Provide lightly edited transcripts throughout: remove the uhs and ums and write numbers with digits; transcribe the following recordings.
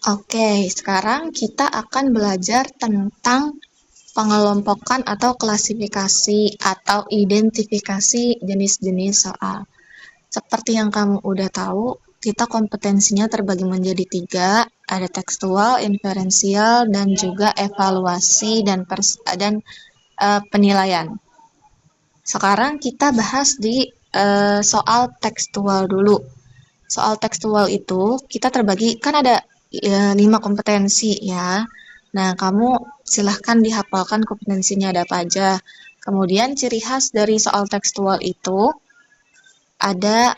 Oke, sekarang kita akan belajar tentang pengelompokan atau klasifikasi atau identifikasi jenis-jenis soal. Seperti yang kamu udah tahu, kita kompetensinya terbagi menjadi 3, ada tekstual, inferensial, dan juga evaluasi dan penilaian. Sekarang kita bahas di soal tekstual dulu. Soal tekstual itu kita terbagi, kan ada 5 kompetensi ya. Nah, kamu silahkan dihafalkan kompetensinya ada apa aja. Kemudian ciri khas dari soal tekstual itu ada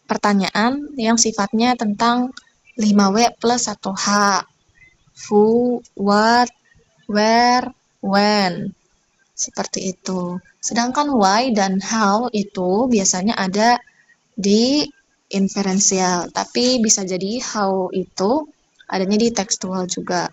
pertanyaan yang sifatnya tentang 5W plus 1H. Who, what, where, when. Seperti itu. Sedangkan why dan how itu biasanya ada di inferensial, tapi bisa jadi how itu adanya di tekstual juga.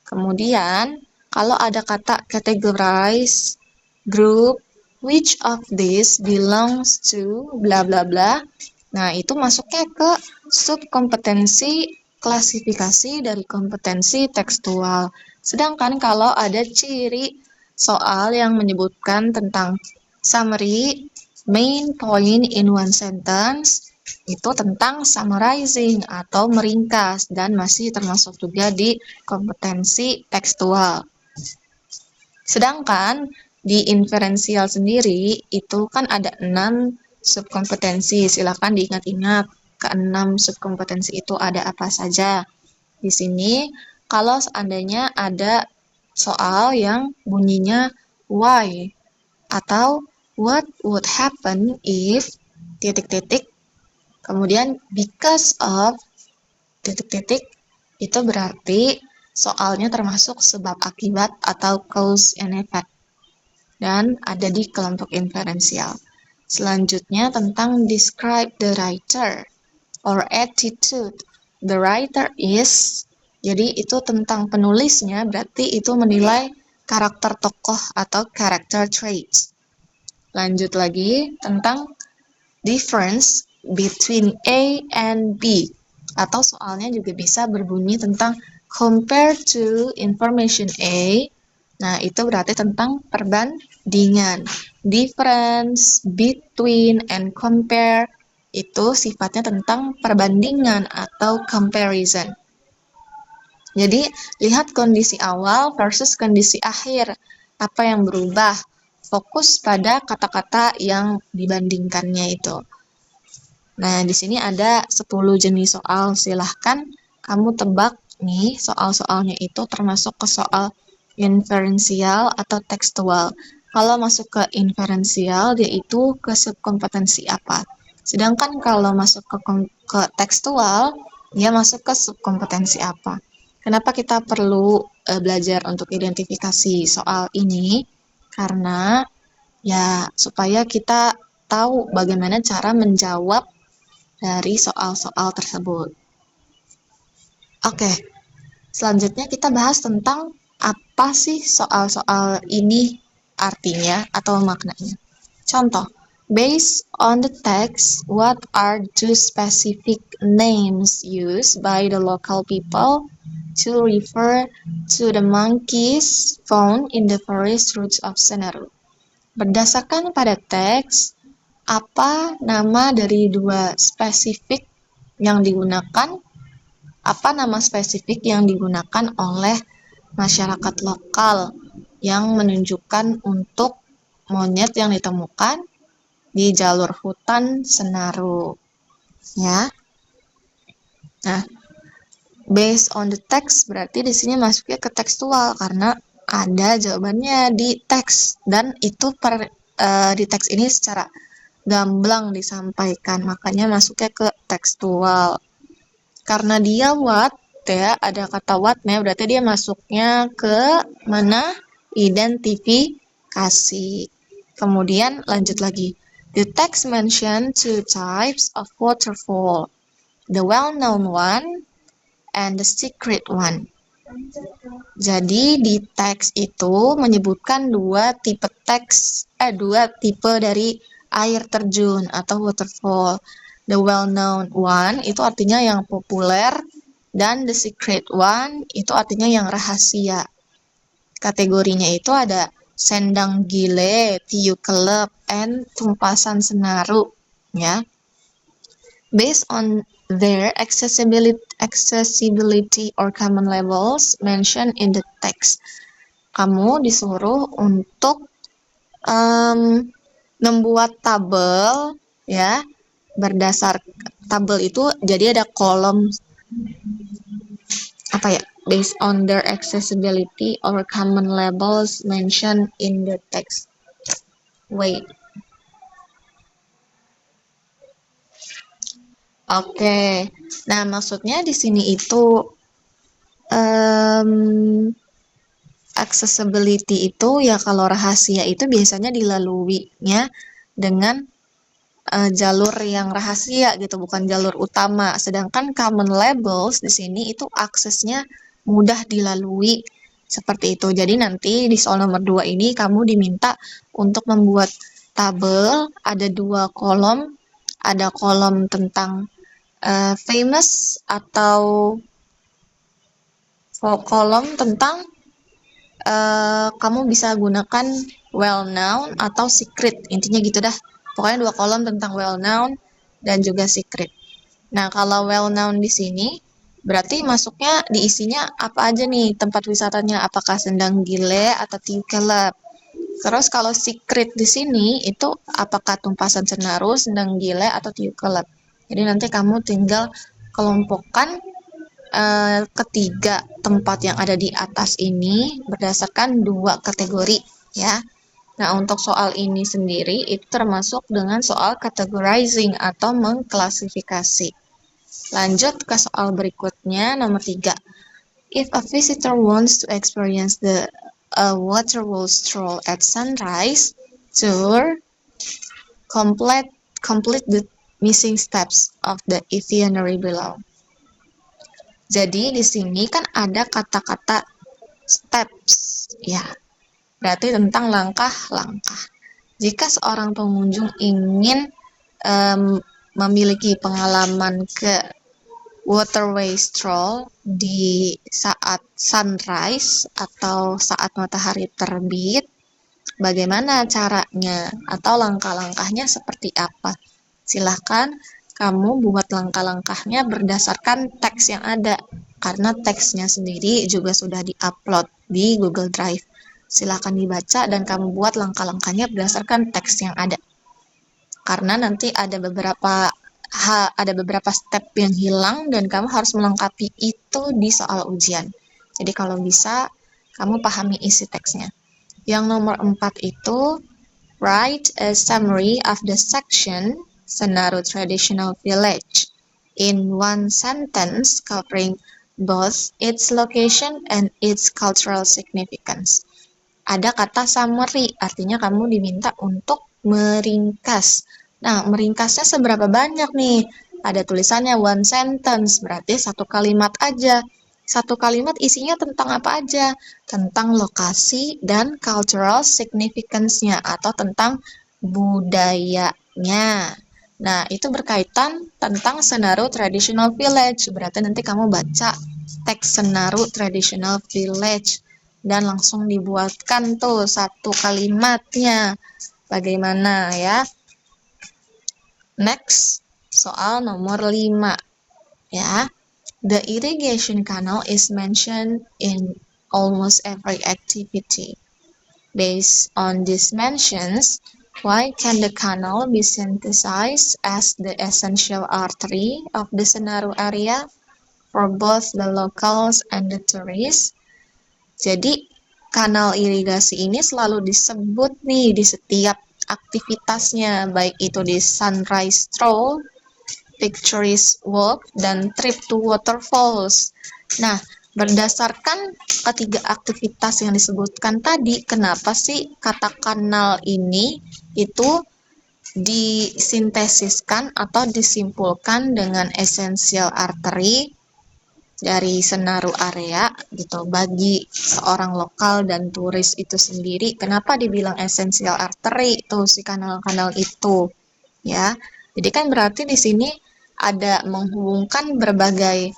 Kemudian, kalau ada kata categorize, group, which of these belongs to bla bla bla, nah itu masuknya ke subkompetensi klasifikasi dari kompetensi tekstual. Sedangkan kalau ada ciri soal yang menyebutkan tentang summary, main point in one sentence, itu tentang summarizing atau meringkas dan masih termasuk juga di kompetensi tekstual. Sedangkan di inferensial sendiri itu kan ada 6 subkompetensi. Silakan diingat-ingat ke-6 subkompetensi itu ada apa saja. Di sini kalau seandainya ada soal yang bunyinya why atau what would happen if titik-titik, kemudian because of titik-titik, itu berarti soalnya termasuk sebab akibat atau cause and effect dan ada di kelompok inferensial. Selanjutnya tentang describe the writer or attitude. The writer is, jadi itu tentang penulisnya, berarti itu menilai karakter tokoh atau character traits. Lanjut lagi tentang difference between A and B, atau soalnya juga bisa berbunyi tentang compare to information A. Nah, itu berarti tentang perbandingan. Difference between and compare itu sifatnya tentang perbandingan atau comparison. Jadi, lihat kondisi awal versus kondisi akhir. Apa yang berubah? Fokus pada kata-kata yang dibandingkannya itu. Nah, di sini ada 10 jenis soal. Silahkan kamu tebak nih soal-soalnya itu termasuk ke soal inferensial atau tekstual. Kalau masuk ke inferensial, dia itu ke subkompetensi apa. Sedangkan kalau masuk ke tekstual, dia masuk ke subkompetensi apa. Kenapa kita perlu belajar untuk identifikasi soal ini? Karena ya supaya kita tahu bagaimana cara menjawab dari soal-soal tersebut. Oke, selanjutnya kita bahas tentang apa sih soal-soal ini artinya atau maknanya. Contoh, based on the text, what are the specific names used by the local people to refer to the monkeys found in the forest roots of Senaru? Berdasarkan pada teks, apa nama dari dua spesifik yang digunakan, apa nama spesifik yang digunakan oleh masyarakat lokal yang menunjukkan untuk monyet yang ditemukan di jalur hutan Senaru, ya. Nah, based on the text berarti di sini masuknya ke tekstual karena ada jawabannya di teks dan itu di teks ini secara gamblang disampaikan, makanya masuknya ke tekstual. Karena dia what ya, ada kata what-nya, berarti dia masuknya ke mana? Identifikasi. Kemudian lanjut lagi. The text mention 2 types of waterfall, the well-known one and the secret one. Jadi di teks itu menyebutkan dua tipe dari air terjun atau waterfall. The well-known one itu artinya yang populer, Dan the secret one itu artinya yang rahasia. Kategorinya itu ada sendang gile, tiu kelep, and tumpasan senaru, ya. Based on their accessibility or common levels mentioned in the text, kamu disuruh untuk membuat tabel, ya, berdasar tabel itu jadi ada kolom based on their accessibility or common levels mentioned in the text. Wait. Oke. Nah, maksudnya di sini itu accessibility itu ya kalau rahasia itu biasanya dilaluinya dengan jalur yang rahasia gitu, bukan jalur utama. Sedangkan common labels di sini itu aksesnya mudah dilalui seperti itu. Jadi nanti di soal nomor 2 ini kamu diminta untuk membuat tabel, ada 2 kolom, ada kolom tentang famous atau kolom tentang kamu bisa gunakan well known atau secret, intinya gitu dah. Pokoknya 2 kolom tentang well known dan juga secret. Nah, kalau well known di sini berarti masuknya diisinya apa aja nih tempat wisatanya, apakah Sendang Gile atau Tiu Kelep. Terus kalau secret di sini itu apakah Tumpasan Senaru, Sendang Gile atau Tiu Kelep. Jadi nanti kamu tinggal kelompokkan ketiga tempat yang ada di atas ini berdasarkan 2 kategori, ya. Nah, untuk soal ini sendiri itu termasuk dengan soal categorizing atau mengklasifikasi. Lanjut ke soal berikutnya, nomor 3. If a visitor wants to experience the waterfall stroll at sunrise, tour complete the missing steps of the itinerary below. Jadi di sini kan ada kata-kata steps, ya. Berarti tentang langkah-langkah. Jika seorang pengunjung ingin memiliki pengalaman ke waterway stroll di saat sunrise atau saat matahari terbit, bagaimana caranya atau langkah-langkahnya seperti apa? Silahkan kamu buat langkah-langkahnya berdasarkan teks yang ada, karena teksnya sendiri juga sudah di-upload di Google Drive. Silahkan dibaca dan kamu buat langkah-langkahnya berdasarkan teks yang ada. Karena nanti ada beberapa step yang hilang dan kamu harus melengkapi itu di soal ujian. Jadi kalau bisa, kamu pahami isi teksnya. Yang nomor 4 itu, write a summary of the section Senaru Traditional Village in 1 sentence covering both its location and its cultural significance. Ada kata summary, artinya kamu diminta untuk meringkas. Nah, meringkasnya seberapa banyak nih? Ada tulisannya 1 sentence, berarti 1 kalimat aja. 1 kalimat isinya tentang apa aja? Tentang lokasi dan cultural significance-nya atau tentang budayanya. Nah, itu berkaitan tentang Senaru Traditional Village. Berarti nanti kamu baca teks Senaru Traditional Village dan langsung dibuatkan tuh 1 kalimatnya. Bagaimana ya? Next, soal nomor 5. Ya. The irrigation canal is mentioned in almost every activity. Based on these mentions, why can the canal be synthesized as the essential artery of the Senaru area for both the locals and the tourists? Jadi, kanal irigasi ini selalu disebut nih di setiap aktivitasnya, baik itu di sunrise stroll, picturesque walk, dan trip to waterfalls. Nah, berdasarkan ketiga aktivitas yang disebutkan tadi, kenapa sih kata kanal ini itu disintesiskan atau disimpulkan dengan essential artery dari Senaru area gitu bagi seorang lokal dan turis itu sendiri? Kenapa dibilang essential artery itu si kanal-kanal itu, ya? Jadi kan berarti di sini ada menghubungkan berbagai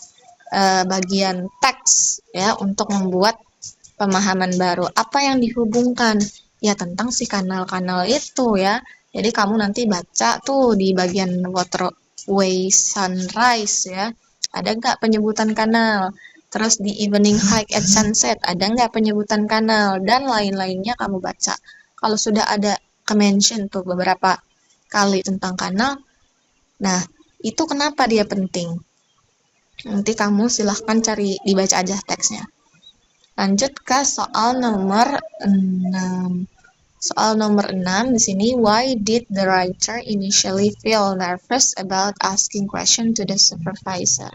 bagian teks ya untuk membuat pemahaman baru. Apa yang dihubungkan? Ya tentang si kanal-kanal itu ya. Jadi kamu nanti baca tuh di bagian waterway sunrise ya. Ada nggak penyebutan kanal? Terus di evening hike at sunset, ada nggak penyebutan kanal? Dan lain-lainnya kamu baca. Kalau sudah ada mention tuh beberapa kali tentang kanal, nah itu kenapa dia penting? Nanti kamu silahkan cari, dibaca aja teksnya. Lanjut ke soal nomor 6. Soal nomor 6 di sini, why did the writer initially feel nervous about asking question to the supervisor?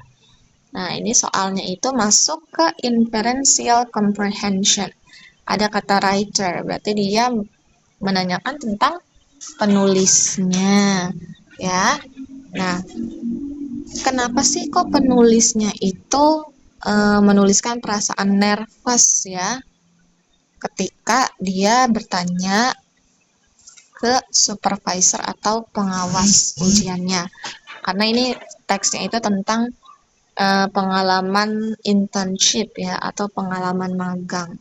Nah, ini soalnya itu masuk ke inferential comprehension. Ada kata writer, berarti dia menanyakan tentang penulisnya, ya. Nah, kenapa sih kok penulisnya itu menuliskan perasaan nervous ya ketika dia bertanya ke supervisor atau pengawas ujiannya? Karena ini teksnya itu tentang pengalaman internship ya atau pengalaman magang.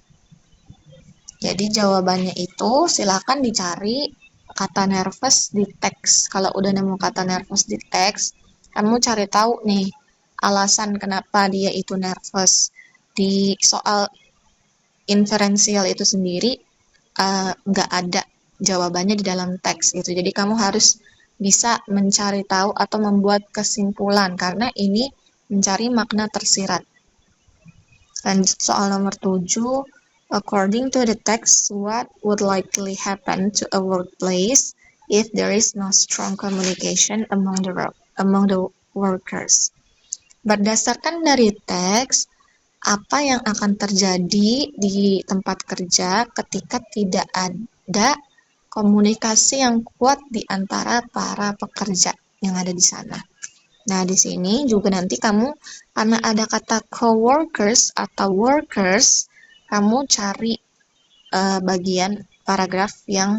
Jadi jawabannya itu silakan dicari kata nervous di teks. Kalau udah nemu kata nervous di teks, kamu cari tahu nih alasan kenapa dia itu nervous. Di soal inferensial itu sendiri nggak ada jawabannya di dalam teks gitu. Jadi kamu harus bisa mencari tahu atau membuat kesimpulan karena ini mencari makna tersirat. Lanjut soal nomor 7. According to the text, what would likely happen to a workplace if there is no strong communication among the workers? Berdasarkan dari teks, apa yang akan terjadi di tempat kerja ketika tidak ada komunikasi yang kuat di antara para pekerja yang ada di sana? Nah, di sini juga nanti kamu, karena ada kata coworkers atau workers, kamu cari bagian paragraf yang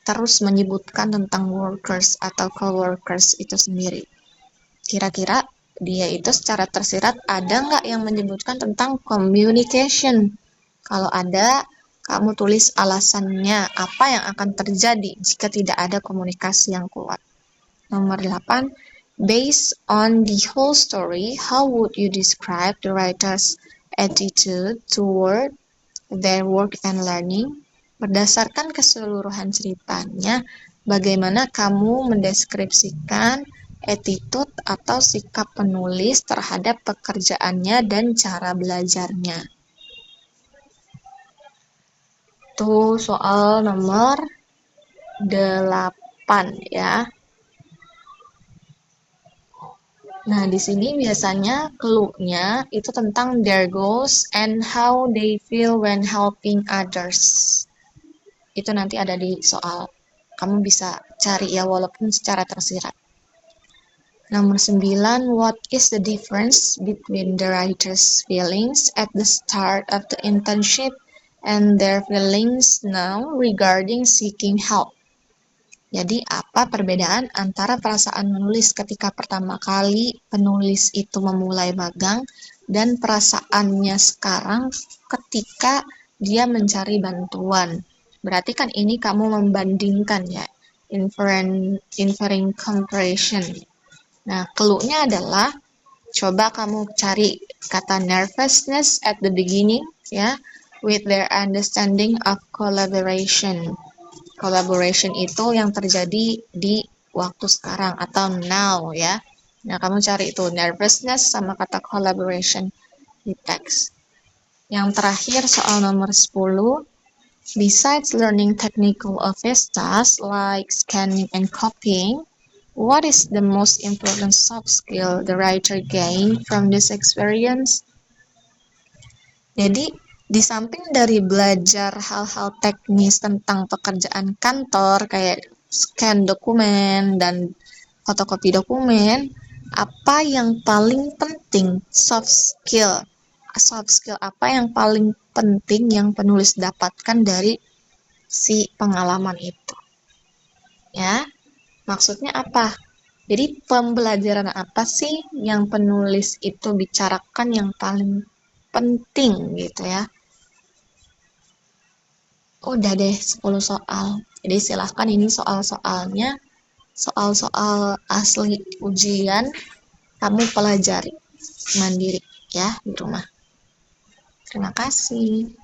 terus menyebutkan tentang workers atau coworkers itu sendiri. Kira-kira dia itu secara tersirat ada nggak yang menyebutkan tentang communication? Kalau ada, kamu tulis alasannya apa yang akan terjadi jika tidak ada komunikasi yang kuat. Nomor 8, based on the whole story, how would you describe the writer's attitude toward their work and learning? Berdasarkan keseluruhan ceritanya, bagaimana kamu mendeskripsikan attitude atau sikap penulis terhadap pekerjaannya dan cara belajarnya? Itu soal nomor 8 ya. Nah, di sini biasanya clue-nya itu tentang their goals and how they feel when helping others. Itu nanti ada di soal. Kamu bisa cari ya walaupun secara tersirat. Nomor 9, what is the difference between the writer's feelings at the start of the internship and their feelings now regarding seeking help? Jadi, apa perbedaan antara perasaan menulis ketika pertama kali penulis itu memulai magang dan perasaannya sekarang ketika dia mencari bantuan? Berarti kan ini kamu membandingkan ya, inferring comparison. Nah, clue-nya adalah coba kamu cari kata nervousness at the beginning ya, with their understanding of collaboration. Collaboration itu yang terjadi di waktu sekarang atau now ya. Nah, kamu cari itu nervousness sama kata collaboration di teks. Yang terakhir soal nomor 10. Besides learning technical office tasks like scanning and copying, what is the most important soft skill the writer gained from this experience? Jadi, di samping dari belajar hal-hal teknis tentang pekerjaan kantor, kayak scan dokumen dan fotokopi dokumen, apa yang paling penting soft skill apa yang paling penting yang penulis dapatkan dari si pengalaman itu? Ya, maksudnya apa? Jadi pembelajaran apa sih yang penulis itu bicarakan yang paling penting gitu ya. Udah deh 10 soal. Jadi silahkan ini soal-soalnya, soal-soal asli ujian, kamu pelajari mandiri ya di rumah. Terima kasih.